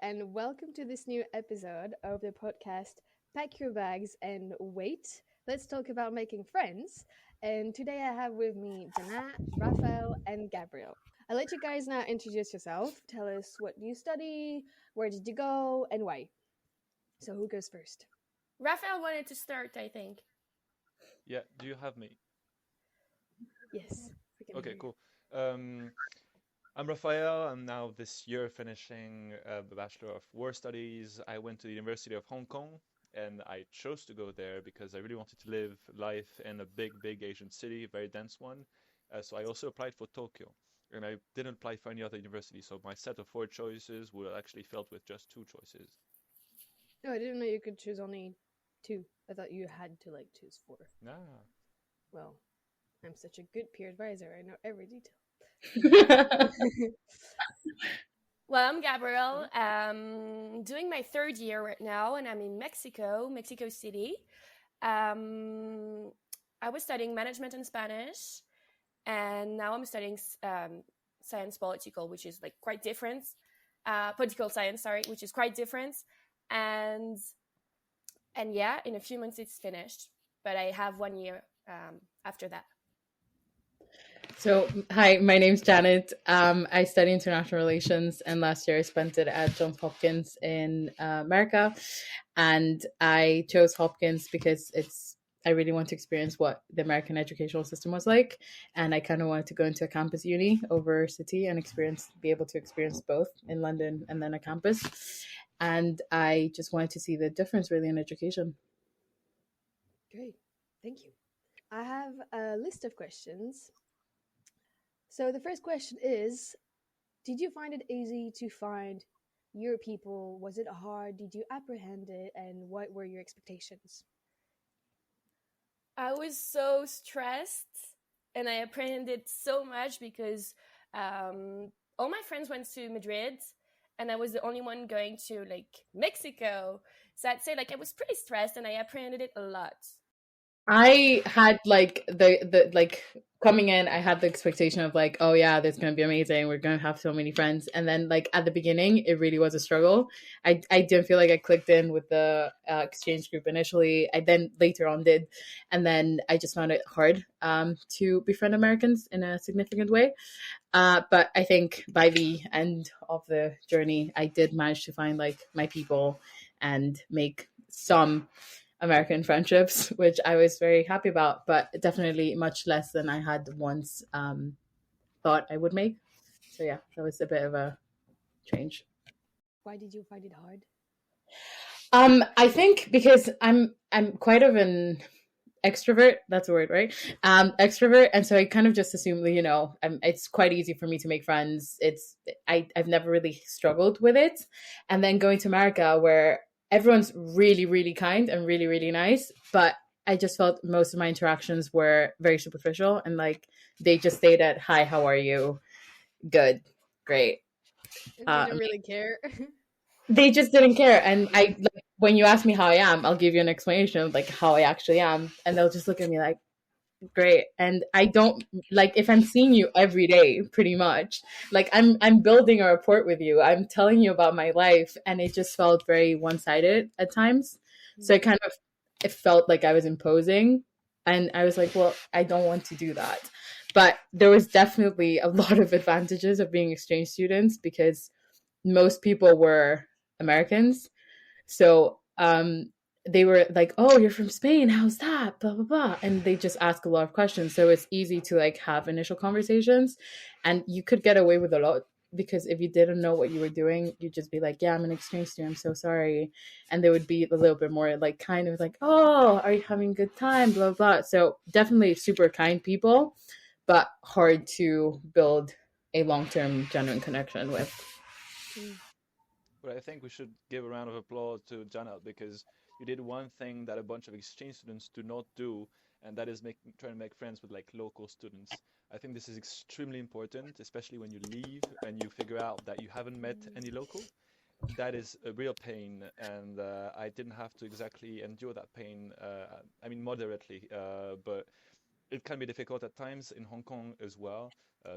and welcome to this new episode of the podcast Pack Your Bags and Wait. Let's talk about making friends. And today I have with me Jannat, Rafael, and Gabrielle. I'll let you guys now introduce yourself. Tell us what do you study, where did you go, and why. So, who goes first? Rafael wanted to start, I think. Yeah, do you have me? Yes. Okay, cool. I'm Rafael. I'm now this year finishing the Bachelor of War Studies. I went to the University of Hong Kong and I chose to go there because I really wanted to live life in a big Asian city, a very dense one. So I also applied for Tokyo and I didn't apply for any other university. So my set of four choices were actually filled with just two choices. Oh, I didn't know you could choose only two. I thought you had to choose four. Ah. Well, I'm such a good peer advisor. I know every detail. Well, I'm Gabrielle. Doing my third year right now, and I'm in Mexico City. I was studying management and Spanish, and now I'm studying science political, which is quite different. Political science, sorry, which is quite different. And yeah, in a few months it's finished, but I have 1 year after that. So, hi, my name's Jannat. I study international relations, and last year I spent it at Johns Hopkins in America. And I chose Hopkins because I really want to experience what the American educational system was like, and I kind of wanted to go into a campus uni over city and be able to experience both in London and then a campus. And I just wanted to see the difference really in education. Great, thank you. I have a list of questions. So the first question is, did you find it easy to find your people? Was it hard? Did you apprehend it? And what were your expectations? I was so stressed and I apprehended so much because all my friends went to Madrid and I was the only one going to Mexico. So I'd say I was pretty stressed and I apprehended it a lot. I had the coming in, I had the expectation of oh yeah, this is gonna be amazing. We're gonna have so many friends, and then at the beginning, it really was a struggle. I didn't feel like I clicked in with the exchange group initially. I then later on did, and then I just found it hard to befriend Americans in a significant way. But I think by the end of the journey, I did manage to find my people and make some American friendships, which I was very happy about, but definitely much less than I had once thought I would make. So yeah, that was a bit of a change. Why did you find it hard? I think because I'm quite of an extrovert. That's a word, right? Extrovert, and so I kind of just assume it's quite easy for me to make friends. I've never really struggled with it, and then going to America where everyone's really, really kind and really, really nice. But I just felt most of my interactions were very superficial and they just stayed at, hi, how are you? Good. Great. They didn't really care. They just didn't care. And when you ask me how I am, I'll give you an explanation of how I actually am. And they'll just look at me great. And I don't if I'm seeing you every day, pretty much I'm building a rapport with you, I'm telling you about my life, and it just felt very one-sided at times. So it felt like I was imposing, and I was well, I don't want to do that. But there was definitely a lot of advantages of being exchange students because most people were Americans. So they were oh, you're from Spain, how's that, blah blah blah, and they just ask a lot of questions, so it's easy to have initial conversations, and you could get away with a lot because if you didn't know what you were doing, you'd just be yeah, I'm an exchange student, I'm so sorry, and they would be a little bit more kind of oh, are you having a good time, blah blah. So definitely super kind people, but hard to build a long-term genuine connection with. But I think we should give a round of applause to Jannat because you did one thing that a bunch of exchange students do not do, and that is trying to make friends with local students. I think this is extremely important, especially when you leave and you figure out that you haven't met any local. That is a real pain, and I didn't have to exactly endure that pain. I mean, moderately, but it can be difficult at times in Hong Kong as well,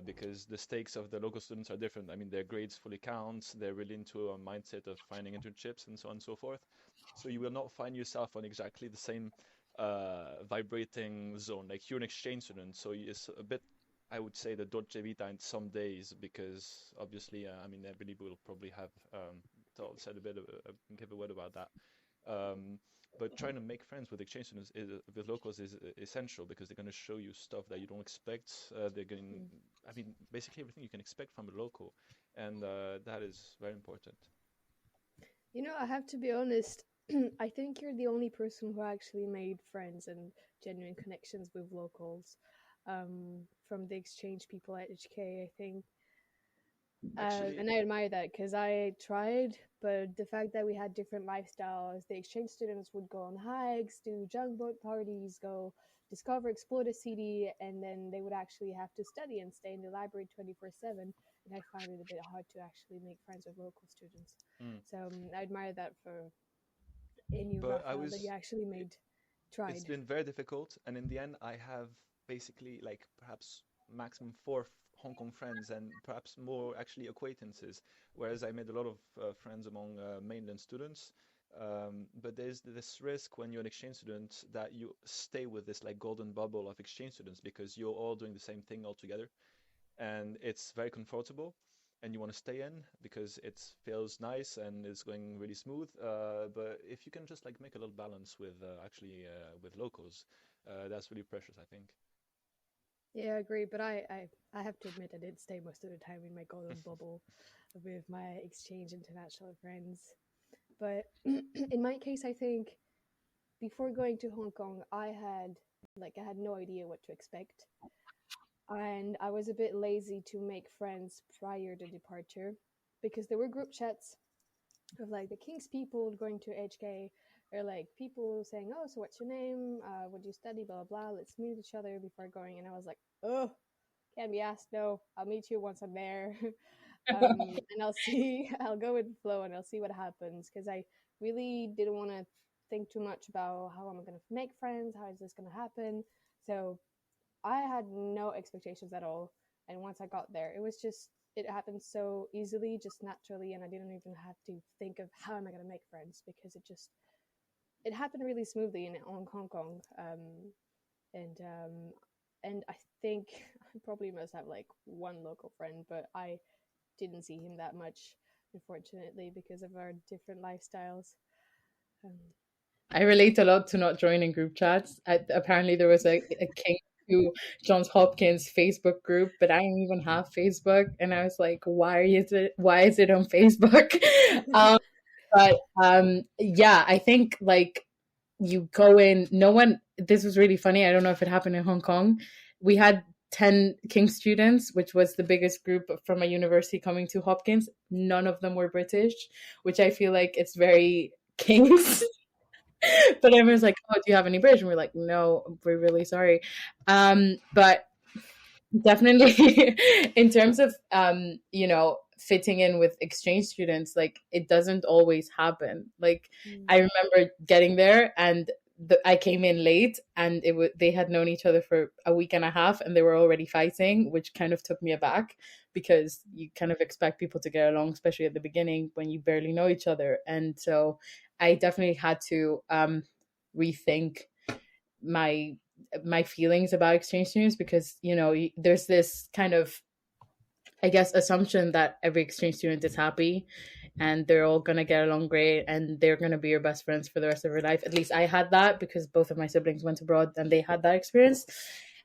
because the stakes of the local students are different. I mean, their grades fully count. They're really into a mindset of finding internships and so on and so forth. So you will not find yourself on exactly the same vibrating zone. Like you're an exchange student, so it's a bit, I would say, the Dolce Vita in some days, because obviously, I mean, Emily will probably have said a bit of give a word about that. Um, but trying to make friends with exchange students with locals is essential, because they're going to show you stuff that you don't expect. They're going, I mean, basically everything you can expect from a local, and that is very important. You know, I have to be honest. I think you're the only person who actually made friends and genuine connections with locals, from the exchange people at HK, I think. Actually, And I admire that because I tried, but the fact that we had different lifestyles, the exchange students would go on hikes, do junk boat parties, go discover, explore the city, and then they would actually have to study and stay in the library 24/7. And I find it a bit hard to actually make friends with local students. mm. So I admire that in you, But Raphael, that you actually it's tried. been very difficult, and in the end, I have basically like perhaps maximum four Hong Kong friends, and perhaps more actually acquaintances. Whereas I made a lot of friends among mainland students. But there's this risk when you're an exchange student that you stay with this like golden bubble of exchange students, because you're all doing the same thing all together, and it's very comfortable, and you want to stay in because it feels nice and it's going really smooth. But if you can just like make a little balance with actually with locals, that's really precious, I think. Yeah, I agree. But I have to admit, I did stay most of the time in my golden bubble with my exchange international friends. But in my case, I think before going to Hong Kong, I had no idea what to expect, and I was a bit lazy to make friends prior to departure because there were group chats of like the King's people going to HK, or like people saying, "Oh, so what's your name? What do you study? Blah blah blah. Let's meet each other before going." And I was like, "Oh, can't be asked. No, I'll meet you once I'm there, and I'll see. I'll go with the flow, and I'll see what happens." Because I really didn't want to think too much about how am I going to make friends, how is this going to happen. So I had no expectations at all. And once I got there, it happened so easily, just naturally, and I didn't even have to think of how am I going to make friends, because it happened really smoothly in Hong Kong. And and I think I probably must have like one local friend, but I didn't see him that much, unfortunately, because of our different lifestyles. Um, I relate a lot to not joining group chats. Apparently, there was a King to Johns Hopkins Facebook group, but I don't even have Facebook, and I was like, Why is it on Facebook? um, but yeah, I think like you go in. No one. This was really funny. I don't know if it happened in Hong Kong. We had 10 King students, which was the biggest group from a university coming to Hopkins. None of them were British, which I feel like it's very Kings. But everyone's like, "Oh, do you have any British?" And we're like, "No, we're really sorry." But definitely, in terms of fitting in with exchange students, like it doesn't always happen. Like I remember getting there, and I came in late, and they had known each other for a week and a half, and they were already fighting, which kind of took me aback, because you kind of expect people to get along, especially at the beginning when you barely know each other. And so I definitely had to rethink my feelings about exchange students, because there's this kind of, I guess, assumption that every exchange student is happy and they're all going to get along great and they're going to be your best friends for the rest of your life. At least I had that, because both of my siblings went abroad and they had that experience.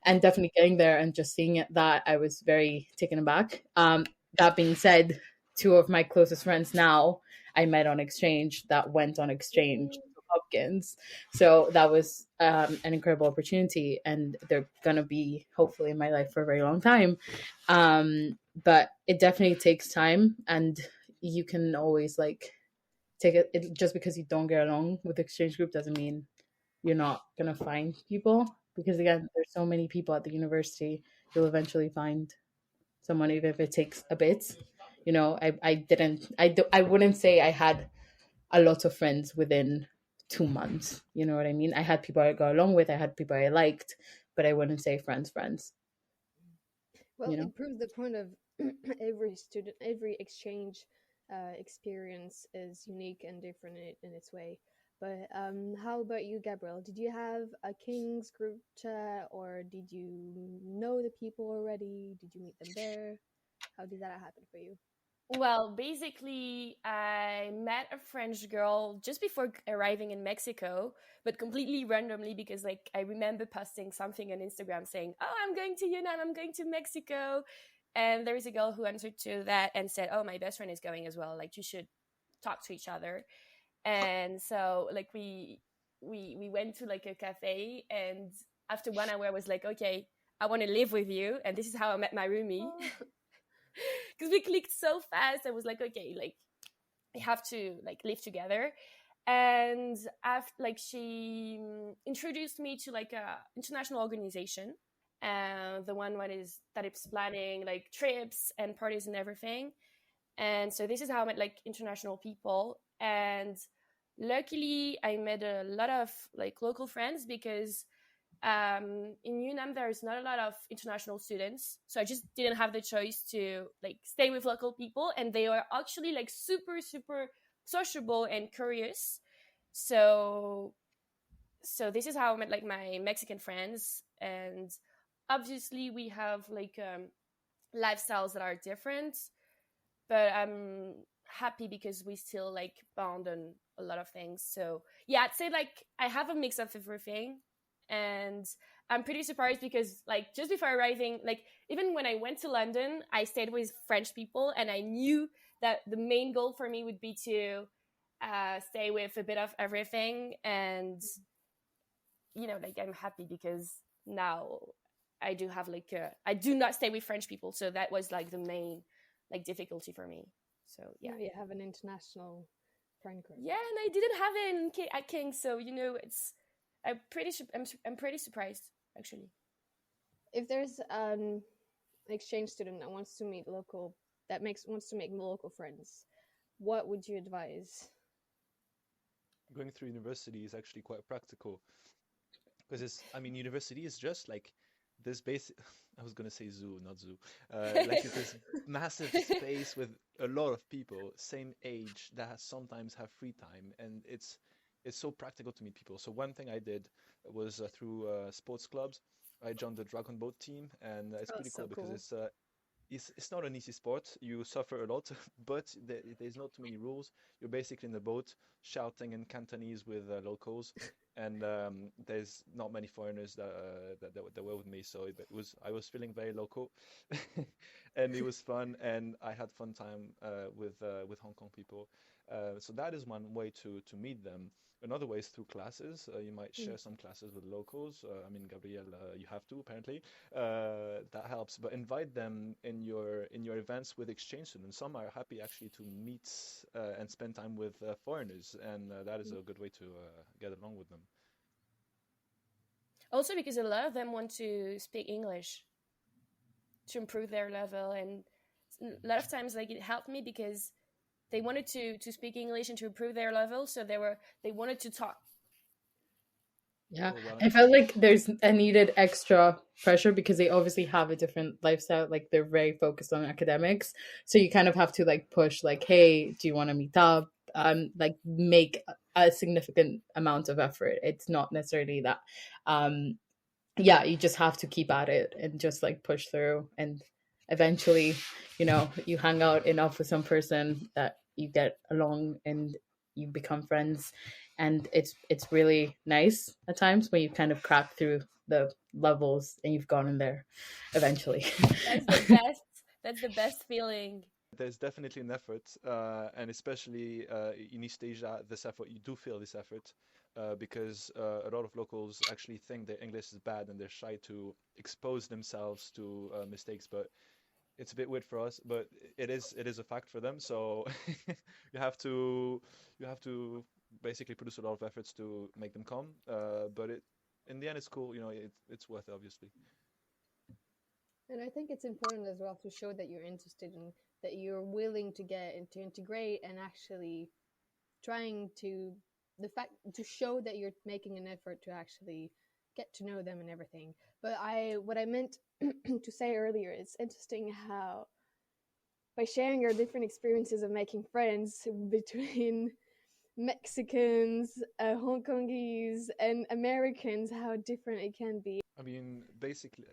And definitely getting there and just seeing that, I was very taken aback. That being said, two of my closest friends now I met on exchange that went on exchange to Hopkins. So that was an incredible opportunity, and they're going to be hopefully in my life for a very long time. But it definitely takes time, and you can always like take it just because you don't get along with the exchange group doesn't mean you're not going to find people, because again, there's so many people at the university. You'll eventually find someone, even if it takes a bit. I wouldn't say I had a lot of friends within 2 months. You know what I mean? I had people I got along with, I had people I liked, but I wouldn't say friends. Well, You know. it proves the point of every exchange experience is unique and different in its way. But how about you, Gabrielle? Did you have a King's group chat, or did you know the people already? Did you meet them there? How did that happen for you? Well, basically, I met a French girl just before arriving in Mexico, but completely randomly because, like, I remember posting something on Instagram saying, "Oh, I'm going to Yunnan, I'm going to Mexico," and there is a girl who answered to that and said, "Oh, my best friend is going as well. Like, you should talk to each other." And so, like, we went to like a cafe, and after 1 hour, I was like, "Okay, I want to live with you," and this is how I met my roomie. Because we clicked so fast. I was like, okay, like we have to like live together. And after, like, she introduced me to like a international organization, the one that is planning like trips and parties and everything. And so this is how I met like international people. And luckily I met a lot of like local friends because in UNAM there's not a lot of international students, so I just didn't have the choice to like stay with local people, and they are actually like super sociable and curious. So this is how I met like my Mexican friends. And obviously we have like lifestyles that are different, but I'm happy because we still like bond on a lot of things. So yeah, I'd say like I have a mix of everything. And I'm pretty surprised because like just before arriving, like even when I went to London, I stayed with French people, and I knew that the main goal for me would be to stay with a bit of everything. And like I'm happy because now I do have like I do not stay with French people, so that was like the main like difficulty for me. So yeah, Now you have an international friend group. yeah, and I didn't have it at King, so it's I'm pretty surprised actually. If there's an exchange student that wants to meet local, wants to make local friends, what would you advise? Going through university is actually quite practical because university is just like this basic. I was gonna say zoo, not zoo. Like it's this massive space with a lot of people, same age that sometimes have free time, and it's so practical to meet people. So one thing I did was through sports clubs. I joined the Dragon Boat team, and it's Oh, pretty so cool because cool. it's not an easy sport. You suffer a lot, but there's not too many rules. You're basically in the boat shouting in Cantonese with locals, and there's not many foreigners that were with me. So I was feeling very local, and it was fun, and I had fun time with Hong Kong people. So that is one way to meet them. Another way is through classes. You might Mm. share some classes with locals. Gabrielle, you have to apparently. That helps. But invite them in your events with exchange students. Some are happy actually to meet and spend time with foreigners, and that is a good way to get along with them. Also because a lot of them want to speak English to improve their level, and a lot of times like it helped me because they wanted to speak English and to improve their level, so they wanted to talk. Yeah, Oh, well, I felt like there's a needed extra pressure because they obviously have a different lifestyle. Like they're very focused on academics, so you kind of have to like push, like, hey, do you want to meet up? Like make a significant amount of effort. It's not necessarily that. Yeah, you just have to keep at it and just like push through, and eventually, you hang out enough with some person that you get along and you become friends, and it's really nice at times when you kind of crack through the levels and you've gone in there eventually. That's the best. That's the best feeling. there's definitely an effort, and especially in East Asia, this effort, you do feel this effort, because a lot of locals actually think their English is bad and they're shy to expose themselves to mistakes. But it's a bit weird for us, but it is a fact for them. So you have to you have to basically produce a lot of efforts to make them come. But in the end, it's cool. It's worth it, obviously. And I think it's important as well to show that you're interested in, that you're willing to get and to integrate, and actually trying to, the fact to show that you're making an effort to actually get to know them and everything. But what I meant to say earlier, it's interesting how by sharing your different experiences of making friends between Mexicans, Hong Kongese, and Americans, how different it can be. I mean, basically,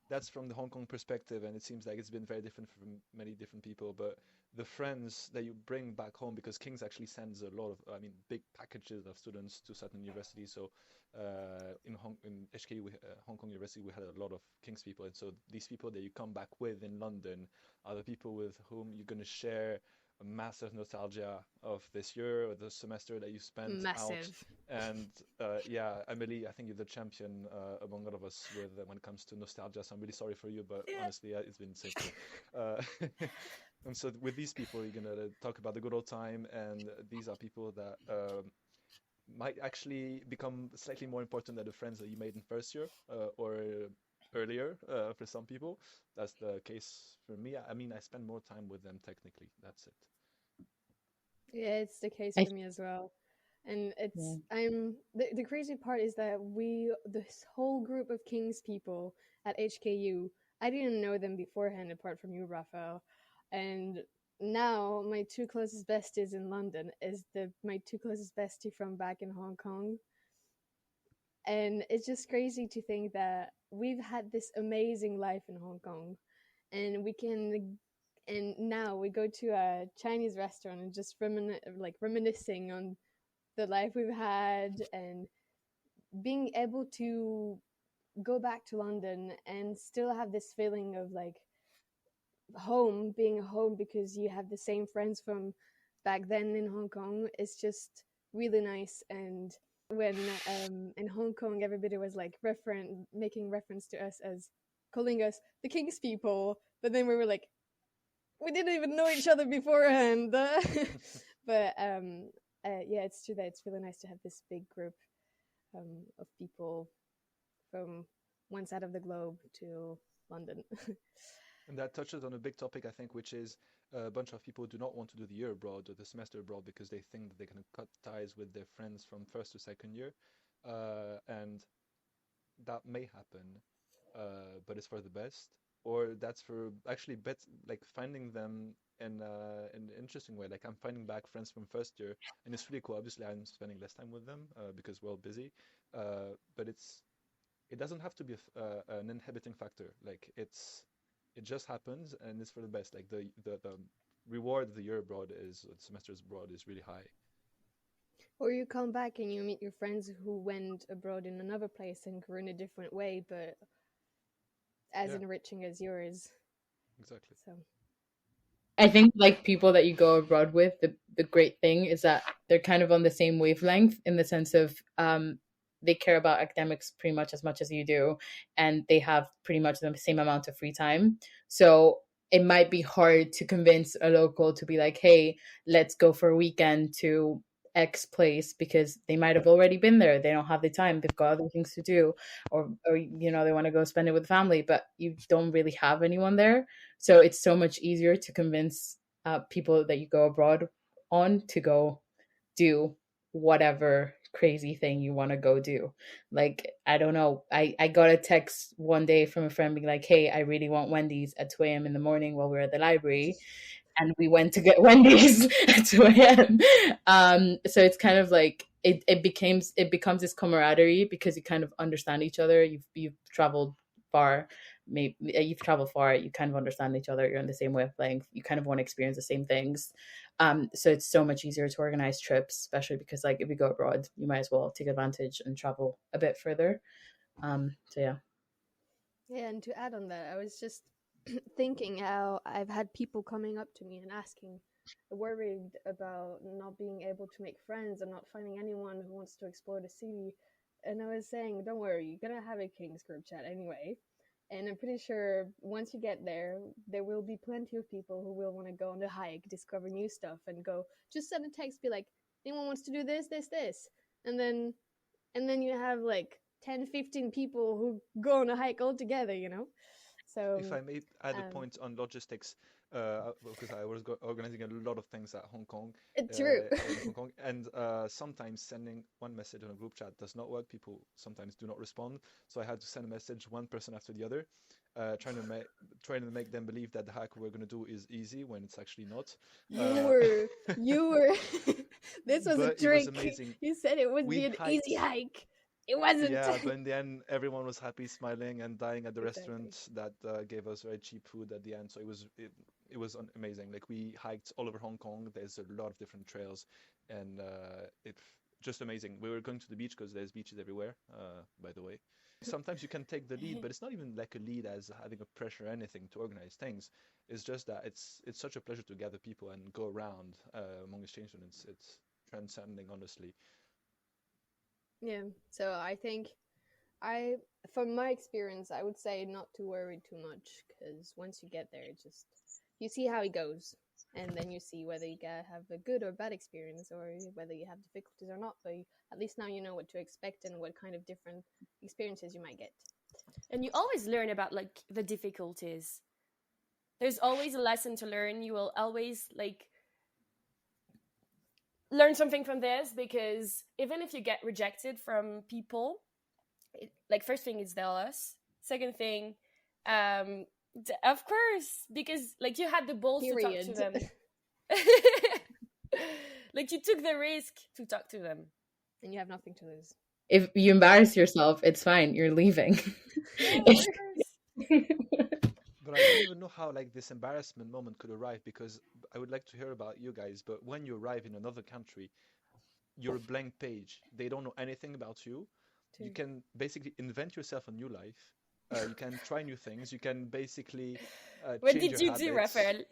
that's from the Hong Kong perspective, and it seems like it's been very different from many different people. But the friends that you bring back home, because King's actually sends a lot of, I mean, big packages of students to certain universities. So in HKU, Hong Kong University, we had a lot of King's people, and so these people that you come back with in London are the people with whom you're going to share a massive nostalgia of this year or the semester that you spent out. Massive. And yeah, Emilie, I think you're the champion among all of us when it comes to nostalgia. So I'm really sorry for you, but honestly, it's been the same thing. And so with these people, you're gonna talk about the good old time, and these are people that might actually become slightly more important than the friends that you made in first year or earlier for some people. That's the case for me. I mean, I spend more time with them technically. That's it. Yeah, it's the case I for me as well. And yeah. the crazy part is that this whole group of King's people at HKU, I didn't know them beforehand apart from you, Rafael. And now my two closest besties in London is my two closest bestie from back in Hong Kong. And it's just crazy to think that we've had this amazing life in Hong Kong, and now we go to a Chinese restaurant and just reminiscing on the life we've had, and being able to go back to London and still have this feeling of like home, being home, because you have the same friends from back then in Hong Kong. It's just really nice. And when in Hong Kong everybody was like making reference to us as calling us the King's people, but then we were like, we didn't even know each other beforehand. But yeah, it's true that it's really nice to have this big group of people from one side of the globe to London. And that touches on a big topic, I think, which is a bunch of people do not want to do the year abroad or the semester abroad because they think that they can cut ties with their friends from first to second year. And that may happen, but it's for the best. Or that's for actually like finding them in an interesting way. Like I'm finding back friends from first year, and it's really cool. Obviously, I'm spending less time with them because we're all busy. But it doesn't have to be an inhibiting factor. Like it just happens, and it's for the best. Like the reward of the year abroad is the semesters abroad is really high. Or you come back and you meet your friends who went abroad in another place and grew in a different way, but as enriching as yours. Exactly. So I think like people that you go abroad with, the great thing is that they're kind of on the same wavelength in the sense of they care about academics pretty much as you do, and they have pretty much the same amount of free time. So it might be hard to convince a local to be like, hey, let's go for a weekend to X place, because they might have already been there. They don't have the time. They've got other things to do, or they want to go spend it with family, but you don't really have anyone there. So it's so much easier to convince people that you go abroad on to go do whatever crazy thing you want to go do. Like, I don't know. I got a text one day from a friend being like, hey, I really want Wendy's at 2 a.m. in the morning while we're at the library. And we went to get Wendy's at 2 a.m. So it's kind of like it becomes this camaraderie because you kind of understand each other. You've traveled far. Maybe you've traveled far. You kind of understand each other. You're on the same wavelength. You kind of want to experience the same things. So it's so much easier to organize trips, especially because like if you go abroad, you might as well take advantage and travel a bit further. So yeah. yeah, and to add on that, I was just thinking how I've had people coming up to me and asking, worried about not being able to make friends and not finding anyone who wants to explore the city. And I was saying, don't worry, you're gonna have a King's group chat anyway. And I'm pretty sure once you get there, there will be plenty of people who will want to go on the hike, discover new stuff, and go just send a text, be like, anyone wants to do this, this, this, and then you have like 10, 15 people who go on a hike all together. So If I may add a point on logistics, because I was organizing a lot of things at Hong Kong, True. in Hong Kong, and sometimes sending one message on a group chat does not work. People sometimes do not respond, so I had to send a message one person after the other, trying to make them believe that the hack we're going to do is easy when it's actually not. You were. This was a But it was trick. amazing. You said it would We be an easy hiked. hike. It wasn't. Yeah, but in the end, everyone was happy, smiling, and dying at the Exactly. restaurant that gave us very cheap food at the end. So it was amazing. Like we hiked all over Hong Kong. There's a lot of different trails, and it just amazing. We were going to the beach because there's beaches everywhere. By the way, sometimes you can take the lead, but it's not even like a lead as having a pressure or anything to organize things. It's just that it's such a pleasure to gather people and go around among exchange students. It's transcending, honestly. Yeah. So I think from my experience, I would say not to worry too much, because once you get there, just you see how it goes, and then you see whether you have a good or bad experience, or whether you have difficulties or not. But at least now you know what to expect and what kind of different experiences you might get. And you always learn about like the difficulties. There's always a lesson to learn. You will always like learn something from this, because even if you get rejected from people, like first thing is jealous. Second thing, of course, because like you had the balls to talk to them. Like you took the risk to talk to them, and you have nothing to lose. If you embarrass yourself, it's fine. You're leaving. But I don't even know how like this embarrassment moment could arrive, because I would like to hear about you guys. But when you arrive in another country, you're a blank page. They don't know anything about you. You can basically invent yourself a new life. You can try new things. You can basically what change did your you do, habits. Rafael?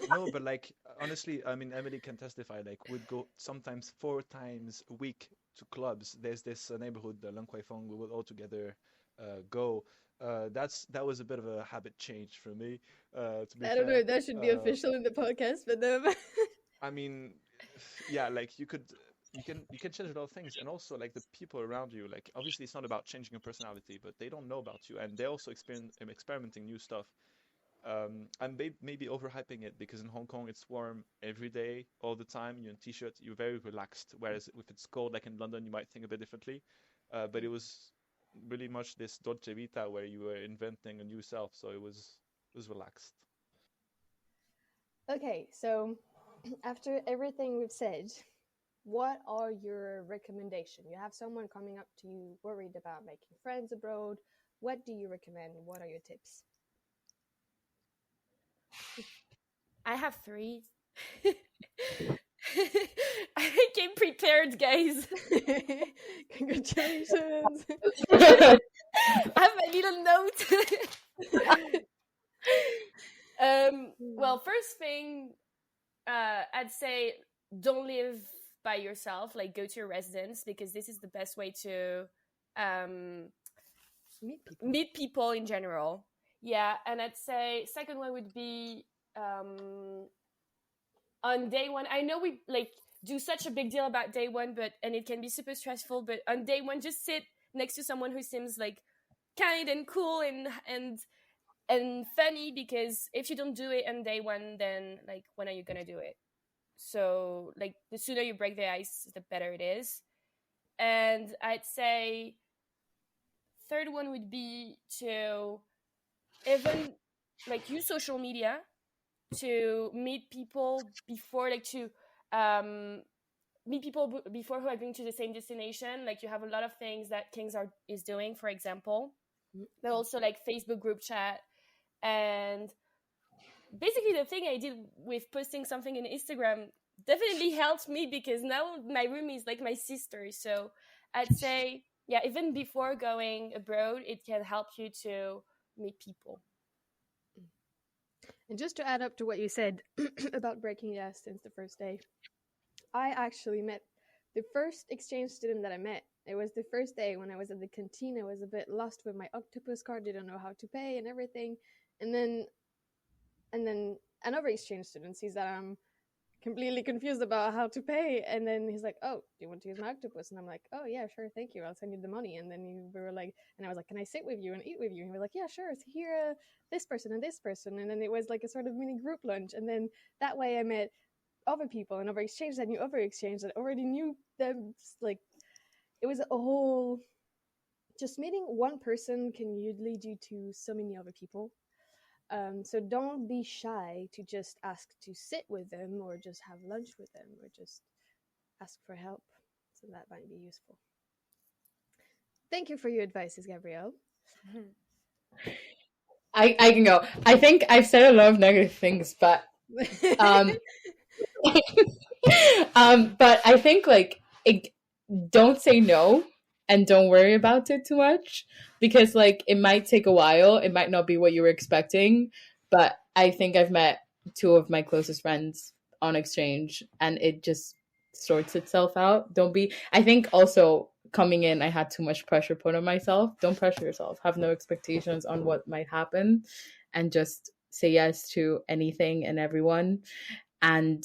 No, but like honestly, I mean, Emily can testify. Like, we'd go sometimes 4 times a week to clubs. There's this neighborhood, the Lang Kwai Fong. We would all together go. That was a bit of a habit change for me. To be I don't know fair, if that should be official in the podcast, but I mean, yeah, like you can change a lot of things, and also like the people around you. Like obviously, it's not about changing your personality, but they don't know about you, and they're also experimenting new stuff. I'm maybe overhyping it, because in Hong Kong it's warm every day, all the time. You're in t-shirt, you're very relaxed. Whereas if it's cold, like in London, you might think a bit differently. But it was really much this Dolce Vita where you were inventing a new self, so it was relaxed. okay. So after everything we've said, what are your recommendations? You have someone coming up to you worried about making friends abroad. What do you recommend? What are your tips? I have 3. I came prepared, guys. Congratulations. I have a little note. Well, first thing, I'd say don't live by yourself. Like, go to your residence, because this is the best way to meet people in general. Yeah, and I'd say second one would be on day one. I know we like do such a big deal about day one, and it can be super stressful. But on day one, just sit next to someone who seems like kind and cool and funny, because if you don't do it on day one, then like when are you gonna do it? So like the sooner you break the ice, the better it is. And I'd say third one would be to even like use social media to meet people before, like to meet people before who are going to the same destination. Like you have a lot of things that is doing, for example, but also like Facebook group chat. And basically the thing I did with posting something in Instagram definitely helped me, because now my room is like my sister. So I'd say, yeah, even before going abroad, it can help you to meet people. And just to add up to what you said about breaking the ice since the first day, I actually met the first exchange student that I met. It was the first day when I was at the canteen. I was a bit lost with my octopus card, didn't know how to pay and everything. And then another exchange student sees that I'm completely confused about how to pay. And then he's like, "Oh, do you want to use my octopus?" And I'm like, "Oh yeah, sure, thank you. I'll send you the money." And then we were like, and I was like, "Can I sit with you and eat with you?" And he was like, "Yeah, sure. So here, this person and this person." And then it was like a sort of mini group lunch. And then that way I met other people and over exchange that knew over exchange that already knew them. Like it was a whole. Just meeting one person can lead you to so many other people. So don't be shy to just ask to sit with them or just have lunch with them or just ask for help. So that might be useful. Thank you for your advices, Gabrielle. I can go. I think I've said a lot of negative things, but um, but I think like don't say no and don't worry about it too much, because like it might take a while, it might not be what you were expecting, but I think I've met two of my closest friends on exchange and it just sorts itself out. Don't be, I think also coming in I had too much pressure put on myself. Don't pressure yourself, have no expectations on what might happen, and just say yes to anything and everyone. And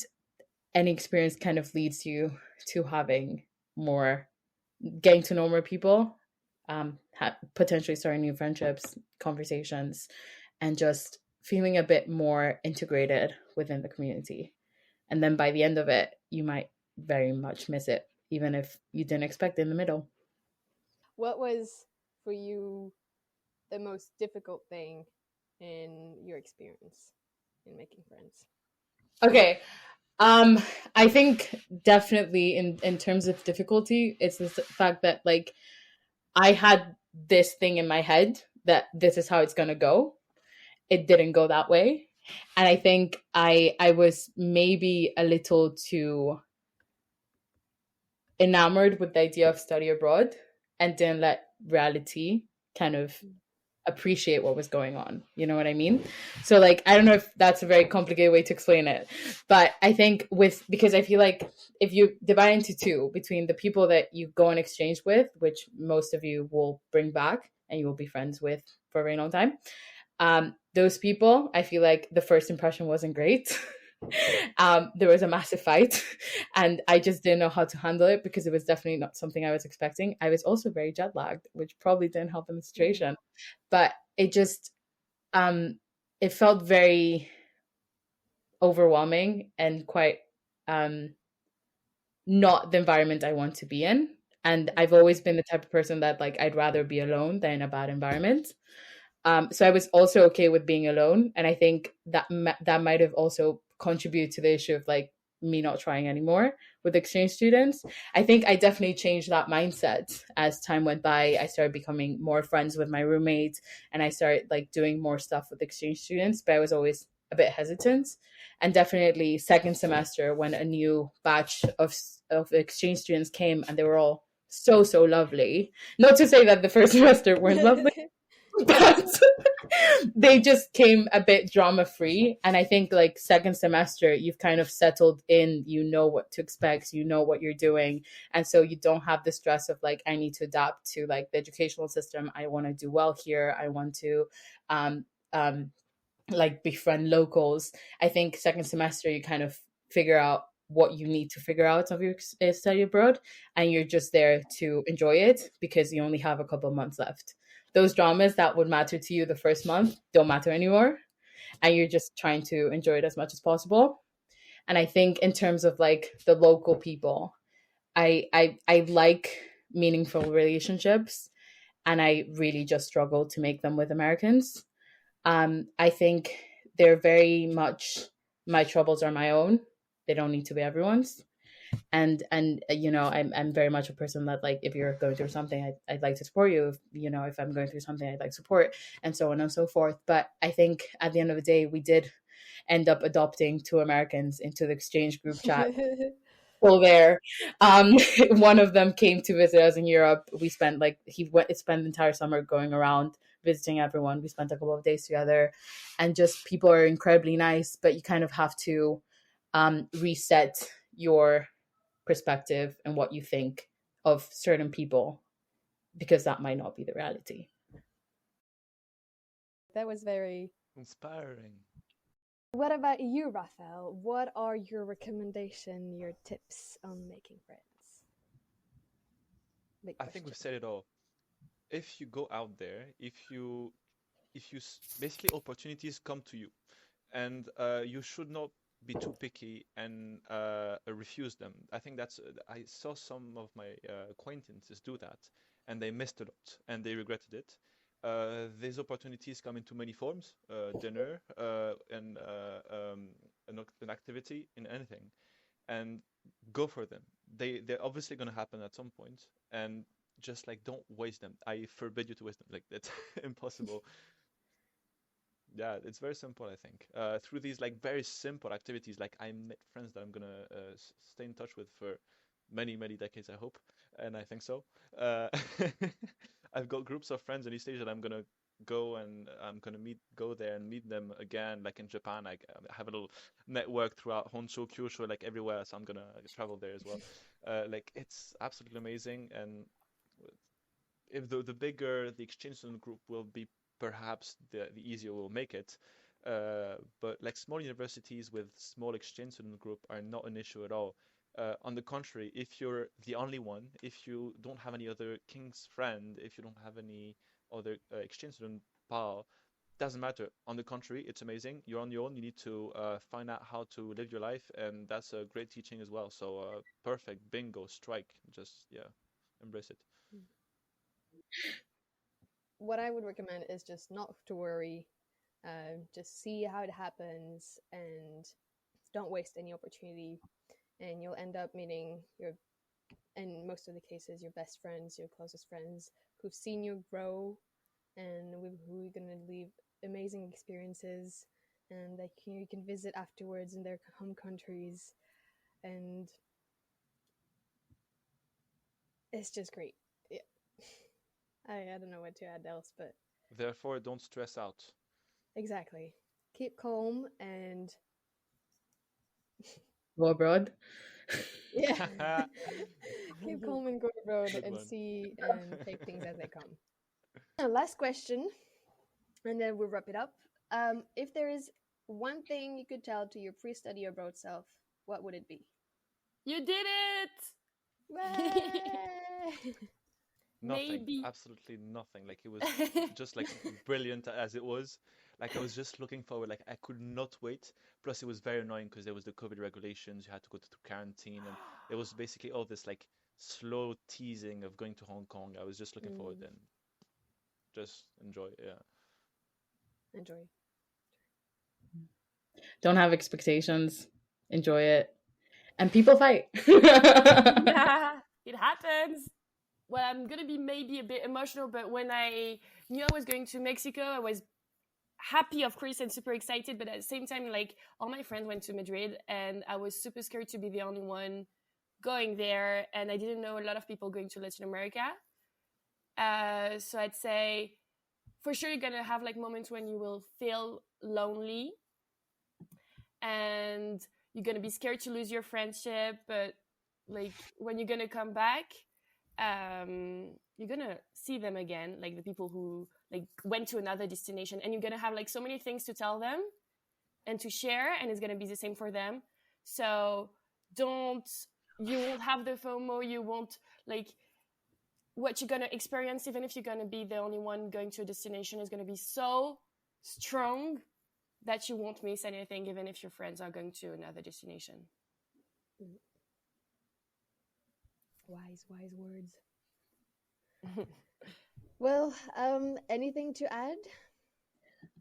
any experience kind of leads you to having more, getting to know more people, potentially starting new friendships, conversations, and just feeling a bit more integrated within the community. And then by the end of it, you might very much miss it, even if you didn't expect it in the middle. What was for you the most difficult thing in your experience in making friends? Okay. I think definitely in terms of difficulty, it's the fact that like I had this thing in my head that this is how it's gonna go. It didn't go that way. And I think I was maybe a little too enamored with the idea of study abroad and didn't let reality kind of appreciate what was going on. You know what I mean? So like I don't know if that's a very complicated way to explain it, but I think because I feel like if you divide into two, between the people that you go on exchange with, which most of you will bring back and you will be friends with for a very long time, those people, I feel like the first impression wasn't great. There was a massive fight and I just didn't know how to handle it because it was definitely not something I was expecting. I was also very jet lagged, which probably didn't help in the situation, but it just it felt very overwhelming and quite not the environment I want to be in. And I've always been the type of person that like I'd rather be alone than in a bad environment. So I was also okay with being alone, and I think that that might have also contributed to the issue of like me not trying anymore with exchange students. I think I definitely changed that mindset as time went by. I started becoming more friends with my roommates, and I started like doing more stuff with exchange students, but I was always a bit hesitant. And definitely second semester, when a new batch of exchange students came, and they were all so lovely. Not to say that the first semester weren't lovely, but they just came a bit drama free. And I think like second semester you've kind of settled in, you know what to expect, you know what you're doing, and so you don't have the stress of like I need to adapt to like the educational system, I want to do well here, I want to like befriend locals. I think second semester you kind of figure out what you need to figure out of your study abroad, and you're just there to enjoy it because you only have a couple of months left. Those dramas that would matter to you the first month don't matter anymore, and you're just trying to enjoy it as much as possible. And I think in terms of like the local people, I like meaningful relationships, and I really just struggle to make them with Americans. I think they're very much, my troubles are my own, they don't need to be everyone's. And you know, I'm very much a person that like if you're going through something, I'd like to support you. If, you know, if I'm going through something, I'd like support, and so on and so forth. But I think at the end of the day, we did end up adopting two Americans into the exchange group chat. Still there. One of them came to visit us in Europe. We spent like spent the entire summer going around visiting everyone. We spent a couple of days together, and just people are incredibly nice, but you kind of have to reset your perspective and what you think of certain people, because that might not be the reality. That was very Inspiring. What about you, Rafael? What are your recommendation, your tips on making friends? Big I think question. we've said it all. If you go out there, basically opportunities come to you, and you should not be too picky and refuse them. I think I saw some of my acquaintances do that, and they missed a lot, and they regretted it. These opportunities come into many forms, dinner, and an activity in anything, and go for them. They're obviously going to happen at some point, and just like don't waste them. I forbid you to waste them. Like that's impossible. Yeah, it's very simple, I think. Through these like very simple activities, like I met friends that I'm gonna stay in touch with for many, many decades, I hope, and I think so. Uh, I've got groups of friends in East Asia that I'm gonna go there and meet them again, like in Japan. I have a little network throughout Honshu, Kyushu, like everywhere, so I'm gonna travel there as well. Like it's absolutely amazing, and if the bigger the exchange student group will be, perhaps the easier we'll make it. But like small universities with small exchange student group are not an issue at all. On the contrary, if you're the only one, if you don't have any other king's friend, if you don't have any other exchange student pal, doesn't matter. On the contrary, it's amazing. You're on your own. You need to find out how to live your life, and that's a great teaching as well. So perfect, bingo, strike. Just yeah, embrace it. What I would recommend is just not to worry, just see how it happens, and don't waste any opportunity. And you'll end up meeting in most of the cases, your best friends, your closest friends, who've seen you grow, and with who you're gonna leave amazing experiences, and that you can visit afterwards in their home countries, and it's just great. Yeah, I don't know what to add else, but Therefore, don't stress out. exactly. Keep calm and Go abroad. yeah, keep calm and go abroad Good and one. see and take things as they come. Last question, and then we'll wrap it up. If there is one thing you could tell to your pre-study abroad self, what would it be? You did it! Way! Nothing, Maybe. absolutely nothing. Like it was just like brilliant as it was. Like I was just looking forward. Like I could not wait. Plus, it was very annoying because there was the COVID regulations. You had to go to quarantine, and it was basically all this like slow teasing of going to Hong Kong. I was just looking forward and just enjoy. Yeah. Enjoy. Don't have expectations. Enjoy it. And people fight. Yeah, it happens. Well, I'm gonna be maybe a bit emotional, but when I knew I was going to Mexico, I was happy, of course, and super excited. But at the same time, like all my friends went to Madrid, and I was super scared to be the only one going there, and I didn't know a lot of people going to Latin America. So I'd say for sure you're gonna have like moments when you will feel lonely, and you're gonna be scared to lose your friendship. But like when you're gonna come back, you're gonna see them again, like the people who like went to another destination, and you're gonna have like so many things to tell them and to share, and it's gonna be the same for them. So you won't have the FOMO, you won't like what you're gonna experience, even if you're gonna be the only one going to a destination, is gonna be so strong that you won't miss anything, even if your friends are going to another destination. Wise words. Well, anything to add?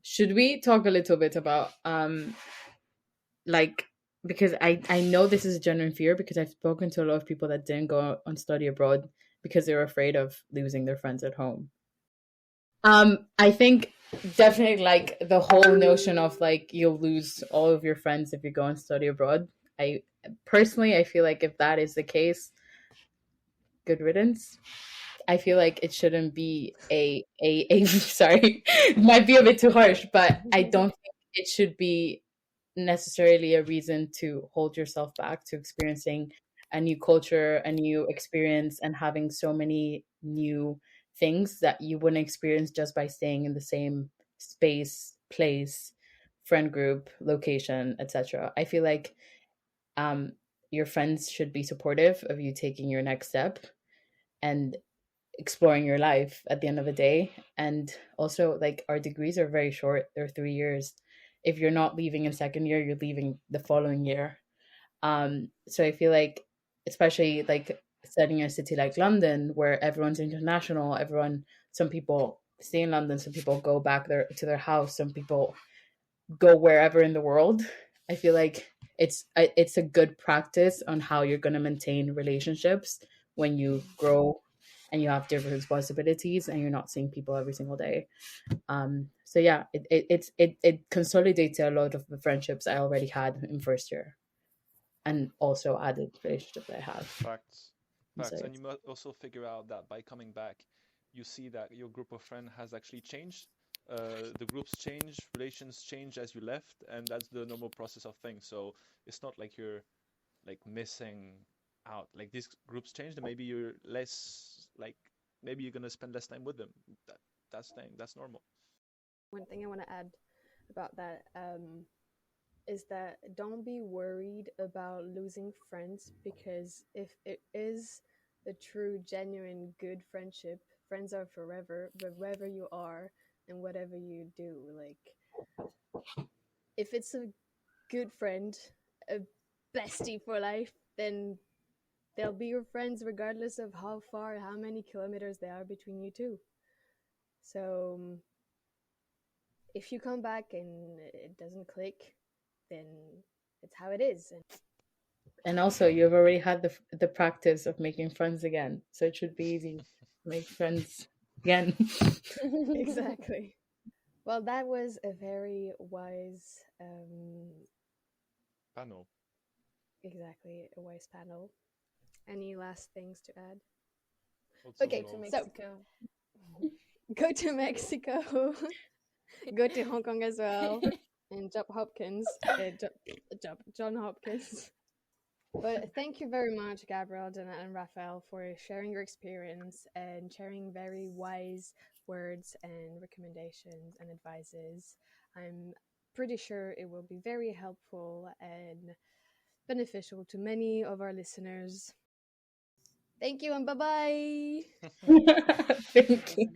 Should we talk a little bit about like, because I know this is a genuine fear, because I've spoken to a lot of people that didn't go on study abroad because they were afraid of losing their friends at home. I think definitely like the whole notion of like you'll lose all of your friends if you go and study abroad. I feel like if that is the case, good riddance. I feel like it shouldn't be a sorry, it might be a bit too harsh, but I don't think it should be necessarily a reason to hold yourself back to experiencing a new culture, a new experience, and having so many new things that you wouldn't experience just by staying in the same space, place friend group, location, etc. I feel like your friends should be supportive of you taking your next step and exploring your life at the end of the day. And also, like, our degrees are very short, they're 3 years. If you're not leaving in second year, you're leaving the following year. So I feel like, especially like studying in a city like London, where everyone's international, some people stay in London, some people go back to their house, some people go wherever in the world. I feel like it's a good practice on how you're going to maintain relationships when you grow and you have different responsibilities and you're not seeing people every single day. So yeah, it consolidates a lot of the friendships I already had in first year, and also added relationships I have. Facts. So, And you must also figure out that by coming back, you see that your group of friends has actually changed. The groups change, relations change as you left, and that's the normal process of things. So it's not like you're like missing out. Like these groups change, and maybe you're less like maybe you're gonna spend less time with them. That's normal. One thing I want to add about that is that don't be worried about losing friends, because if it is a true, genuine, good friendship, friends are forever, wherever you are and whatever you do. Like, if it's a good friend, a bestie for life, then they'll be your friends regardless of how far, how many kilometers there are between you two. So if you come back and it doesn't click, then it's how it is. and also, you've already had the practice of making friends again, so it should be easy to make friends again. Exactly. Well, that was a very wise, Panel. exactly, a wise panel. Any last things to add? Also Okay, Go to long. so Mexico. go to Mexico, go to Hong Kong as well, and John Hopkins. But thank you very much, Gabrielle, Jannat, and Rafael, for sharing your experience and sharing very wise words and recommendations and advices. I'm pretty sure it will be very helpful and beneficial to many of our listeners. Thank you and bye-bye. Thank you.